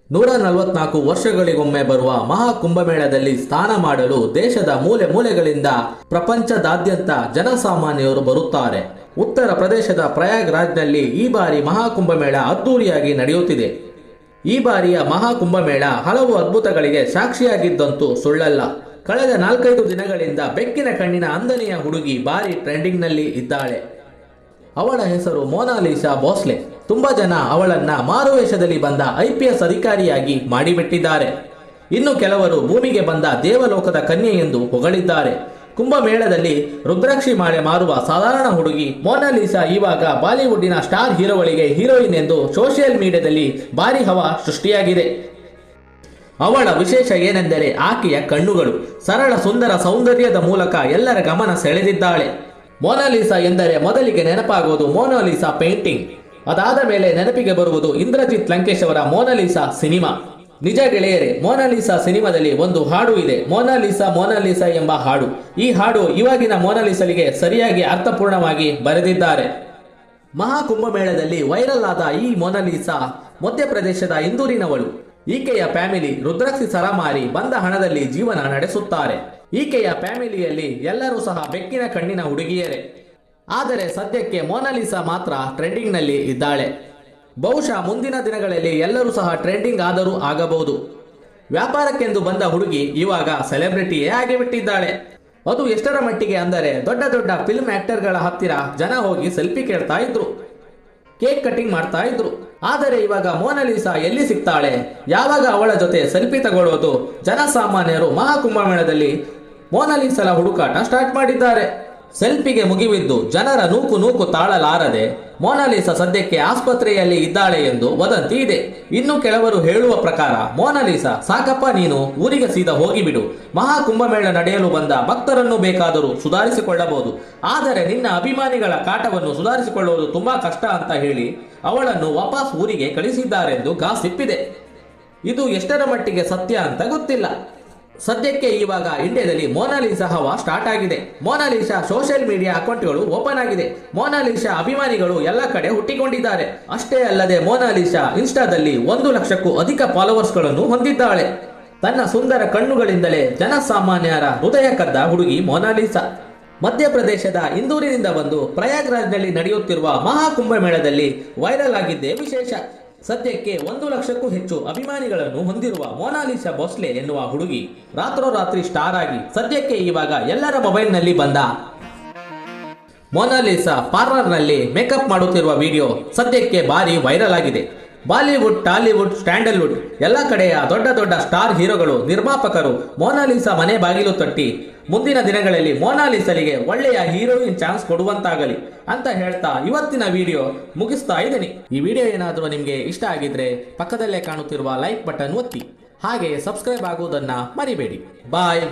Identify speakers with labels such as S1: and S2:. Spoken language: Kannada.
S1: 144 ವರ್ಷಗಳಿಗೊಮ್ಮೆ ಬರುವ ಮಹಾ ಕುಂಭಮೇಳದಲ್ಲಿ ಸ್ನಾನ ಮಾಡಲು ದೇಶದ ಮೂಲೆ ಮೂಲೆಗಳಿಂದ ಪ್ರಪಂಚದಾದ್ಯಂತ ಜನಸಾಮಾನ್ಯರು ಬರುತ್ತಾರೆ. ಉತ್ತರ ಪ್ರದೇಶದ ಪ್ರಯಾಗ್ರಾಜ್ನಲ್ಲಿ ಈ ಬಾರಿ ಮಹಾ ಕುಂಭಮೇಳ ಅದ್ದೂರಿಯಾಗಿ ನಡೆಯುತ್ತಿದೆ. ಈ ಬಾರಿಯ ಮಹಾ ಕುಂಭಮೇಳ ಹಲವು ಅದ್ಭುತಗಳಿಗೆ ಸಾಕ್ಷಿಯಾಗಿದ್ದಂತೂ ಸುಳ್ಳಲ್ಲ. ಕಳೆದ 4-5 ದಿನಗಳಿಂದ ಬೆಕ್ಕಿನ ಕಣ್ಣಿನ ಅಂದನೆಯ ಹುಡುಗಿ ಭಾರಿ ಟ್ರೆಂಡಿಂಗ್ನಲ್ಲಿ ಇದ್ದಾಳೆ. ಅವಳ ಹೆಸರು ಮೊನಾಲಿಸಾ ಭೋಸ್ಲೆ. ತುಂಬಾ ಜನ ಅವಳನ್ನ ಮಾರುವೇಷದಲ್ಲಿ ಬಂದ IPS ಅಧಿಕಾರಿಯಾಗಿ ಮಾಡಿಬಿಟ್ಟಿದ್ದಾರೆ. ಇನ್ನು ಕೆಲವರು ಭೂಮಿಗೆ ಬಂದ ದೇವಲೋಕದ ಕನ್ಯೆ ಎಂದು ಹೊಗಳಿದ್ದಾರೆ. ಕುಂಭಮೇಳದಲ್ಲಿ ರುದ್ರಾಕ್ಷಿ ಮಾಲೆ ಮಾರುವ ಸಾಧಾರಣ ಹುಡುಗಿ ಮೊನಾಲಿಸಾ ಇವಾಗ ಬಾಲಿವುಡ್ಡಿನ ಸ್ಟಾರ್ ಹೀರೋಗಳಿಗೆ ಹೀರೋಯಿನ್ ಎಂದು ಸೋಷಿಯಲ್ ಮೀಡಿಯಾದಲ್ಲಿ ಭಾರಿ ಹವಾ ಸೃಷ್ಟಿಯಾಗಿದೆ. ಅವಳ ವಿಶೇಷ ಏನೆಂದರೆ ಆಕೆಯ ಕಣ್ಣುಗಳು. ಸರಳ ಸುಂದರ ಸೌಂದರ್ಯದ ಮೂಲಕ ಎಲ್ಲರ ಗಮನ ಸೆಳೆದಿದ್ದಾಳೆ. ಮೊನಾಲಿಸಾ ಎಂದರೆ ಮೊದಲಿಗೆ ನೆನಪಾಗುವುದು ಮೊನಾಲಿಸಾ ಪೇಂಟಿಂಗ್. ಅದಾದ ಮೇಲೆ ನೆನಪಿಗೆ ಬರುವುದು ಇಂದ್ರಜಿತ್ ಲಂಕೇಶ್ ಅವರ ಮೊನಾಲಿಸಾ ಸಿನಿಮಾ. ನಿಜ ಗೆಳೆಯರೇ, ಮೊನಾಲಿಸಾ ಸಿನಿಮಾದಲ್ಲಿ ಒಂದು ಹಾಡು ಇದೆ, ಮೊನಾಲಿಸಾ ಮೊನಾಲಿಸಾ ಎಂಬ ಹಾಡು. ಈ ಹಾಡು ಇವಾಗಿನ ಮೊನಾಲಿಸಲಿಗೆ ಸರಿಯಾಗಿ ಅರ್ಥಪೂರ್ಣವಾಗಿ ಬರೆದಿದ್ದಾರೆ. ಮಹಾ ಕುಂಭಮೇಳದಲ್ಲಿ ವೈರಲ್ ಆದ ಈ ಮೊನಾಲಿಸಾ ಮಧ್ಯಪ್ರದೇಶದ ಇಂದೂರಿನವಳು. ಈಕೆಯ ಫ್ಯಾಮಿಲಿ ರುದ್ರಾಕ್ಷಿ ಸರ ಮಾರಿ ಬಂದ ಹಣದಲ್ಲಿ ಜೀವನ ನಡೆಸುತ್ತಾರೆ. ಈಕೆಯ ಫ್ಯಾಮಿಲಿಯಲ್ಲಿ ಎಲ್ಲರೂ ಸಹ ಬೆಕ್ಕಿನ ಕಣ್ಣಿನ ಹುಡುಗಿಯರೇ. ಆದರೆ ಸದ್ಯಕ್ಕೆ ಮೊನಾಲಿಸಾ ಮಾತ್ರ ಟ್ರೆಂಡಿಂಗ್ನಲ್ಲಿ ಇದ್ದಾಳೆ. ಬಹುಶಃ ಮುಂದಿನ ದಿನಗಳಲ್ಲಿ ಎಲ್ಲರೂ ಸಹ ಟ್ರೆಂಡಿಂಗ್ ಆದರೂ ಆಗಬಹುದು. ವ್ಯಾಪಾರಕ್ಕೆಂದು ಬಂದ ಹುಡುಗಿ ಇವಾಗ ಸೆಲೆಬ್ರಿಟಿಯೇ ಆಗಿಬಿಟ್ಟಿದ್ದಾಳೆ. ಅದು ಎಷ್ಟರ ಮಟ್ಟಿಗೆ ಅಂದರೆ ದೊಡ್ಡ ದೊಡ್ಡ ಫಿಲ್ಮ್ ಆಕ್ಟರ್ಗಳ ಹತ್ತಿರ ಜನ ಹೋಗಿ ಸೆಲ್ಫಿ ಕೇಳ್ತಾ ಇದ್ರು, ಕೇಕ್ ಕಟಿಂಗ್ ಮಾಡ್ತಾ ಇದ್ರು. ಆದರೆ ಇವಾಗ ಮೊನಾಲಿಸಾ ಎಲ್ಲಿ ಸಿಗ್ತಾಳೆ, ಯಾವಾಗ ಅವಳ ಜೊತೆ ಸೆಲ್ಫಿ ತಗೊಳ್ಳೋದು? ಜನಸಾಮಾನ್ಯರು ಮಹಾ ಕುಂಭಮೇಳದಲ್ಲಿ ಮೊನಾಲಿಸಾ ಹುಡುಕಾಟ ಸ್ಟಾರ್ಟ್ ಮಾಡಿದ್ದಾರೆ. ಸೆಲ್ಫಿಗೆ ಮುಗಿಬಿದ್ದು ಜನರ ನೂಕು ತಾಳಲಾರದೆ ಮೊನಾಲಿಸಾ ಸದ್ಯಕ್ಕೆ ಆಸ್ಪತ್ರೆಯಲ್ಲಿ ಇದ್ದಾಳೆ ಎಂದು ವದಂತಿ ಇದೆ. ಇನ್ನು ಕೆಲವರು ಹೇಳುವ ಪ್ರಕಾರ ಮೊನಾಲಿಸಾ ಸಾಕಪ್ಪ, ನೀನು ಊರಿಗೆ ಸೀದಾ ಹೋಗಿಬಿಡು, ಮಹಾ ಕುಂಭಮೇಳ ನಡೆಯಲು ಬಂದ ಭಕ್ತರನ್ನು ಬೇಕಾದರೂ ಸುಧಾರಿಸಿಕೊಳ್ಳಬಹುದು, ಆದರೆ ನಿನ್ನ ಅಭಿಮಾನಿಗಳ ಕಾಟವನ್ನು ಸುಧಾರಿಸಿಕೊಳ್ಳುವುದು ತುಂಬಾ ಕಷ್ಟ ಅಂತ ಹೇಳಿ ಅವಳನ್ನು ವಾಪಸ್ ಊರಿಗೆ ಕಳಿಸಿದ್ದಾರೆಂದು ಗಾಸಿಪ್ ಇದೆ. ಇದು ಎಷ್ಟರ ಮಟ್ಟಿಗೆ ಸತ್ಯ ಅಂತ ಗೊತ್ತಿಲ್ಲ. ಸದ್ಯಕ್ಕೆ ಇವಾಗ ಇಂಡಿಯಾದಲ್ಲಿ ಮೊನಾಲಿಸಾ ಹವಾ ಸ್ಟಾರ್ಟ್ ಆಗಿದೆ. ಮೊನಾಲಿಸಾ ಸೋಷಿಯಲ್ ಮೀಡಿಯಾ ಅಕೌಂಟ್ಗಳು ಓಪನ್ ಆಗಿದೆ. ಮೊನಾಲಿಸಾ ಅಭಿಮಾನಿಗಳು ಎಲ್ಲ ಕಡೆ ಹುಟ್ಟಿಕೊಂಡಿದ್ದಾರೆ. ಅಷ್ಟೇ ಅಲ್ಲದೆ ಮೊನಾಲಿಸಾ ಇನ್ಸ್ಟಾದಲ್ಲಿ 1 ಲಕ್ಷಕ್ಕೂ ಅಧಿಕ ಫಾಲೋವರ್ಸ್ಗಳನ್ನು ಹೊಂದಿದ್ದಾಳೆ. ತನ್ನ ಸುಂದರ ಕಣ್ಣುಗಳಿಂದಲೇ ಜನಸಾಮಾನ್ಯರ ಹೃದಯ ಕದ್ದ ಹುಡುಗಿ ಮೊನಾಲಿಸಾ. ಮಧ್ಯಪ್ರದೇಶದ ಇಂದೂರಿನಿಂದ ಬಂದು ಪ್ರಯಾಗ್ರಾಜ್ನಲ್ಲಿ ನಡೆಯುತ್ತಿರುವ ಮಹಾ ಕುಂಭಮೇಳದಲ್ಲಿ ವೈರಲ್ ಆಗಿದ್ದೇ ವಿಶೇಷ. ಸದ್ಯಕ್ಕೆ 1 ಲಕ್ಷಕ್ಕೂ ಹೆಚ್ಚು ಅಭಿಮಾನಿಗಳನ್ನು ಹೊಂದಿರುವ ಮೊನಾಲಿಸಾ ಭೋಸ್ಲೆ ಎನ್ನುವ ಹುಡುಗಿ ರಾತ್ರೋರಾತ್ರಿ ಸ್ಟಾರ್ ಆಗಿ ಸದ್ಯಕ್ಕೆ ಇವಾಗ ಎಲ್ಲರ ಮೊಬೈಲ್ನಲ್ಲಿ ಬಂದ ಮೊನಾಲಿಸಾ ಪಾರ್ಲರ್ನಲ್ಲಿ ಮೇಕಪ್ ಮಾಡುತ್ತಿರುವ ವಿಡಿಯೋ ಸದ್ಯಕ್ಕೆ ಭಾರಿ ವೈರಲ್ ಆಗಿದೆ. ಬಾಲಿವುಡ್, ಟಾಲಿವುಡ್, ಸ್ಟ್ಯಾಂಡಲ್ವುಡ್ ಎಲ್ಲ ಕಡೆಯ ದೊಡ್ಡ ದೊಡ್ಡ ಸ್ಟಾರ್ ಹೀರೋಗಳು, ನಿರ್ಮಾಪಕರು ಮೊನಾಲಿಸಾ ಮನೆ ಬಾಗಿಲು ತಟ್ಟಿ ಮುಂದಿನ ದಿನಗಳಲ್ಲಿ ಮೊನಾಲಿಸಾಳಿಗೆ ಒಳ್ಳೆಯ ಹೀರೋಯಿನ್ ಚಾನ್ಸ್ ಕೊಡುವಂತಾಗಲಿ ಅಂತ ಹೇಳ್ತಾ ಇವತ್ತಿನ ವಿಡಿಯೋ ಮುಗಿಸ್ತಾ ಇದ್ದೀನಿ. ಈ ವಿಡಿಯೋ ಏನಾದರೂ ನಿಮಗೆ ಇಷ್ಟ ಆಗಿದ್ರೆ ಪಕ್ಕದಲ್ಲೇ ಕಾಣುತ್ತಿರುವ ಲೈಕ್ ಬಟನ್ ಒತ್ತಿ, ಹಾಗೆ ಸಬ್ಸ್ಕ್ರೈಬ್ ಆಗುವುದನ್ನ ಮರಿಬೇಡಿ. ಬಾಯ್.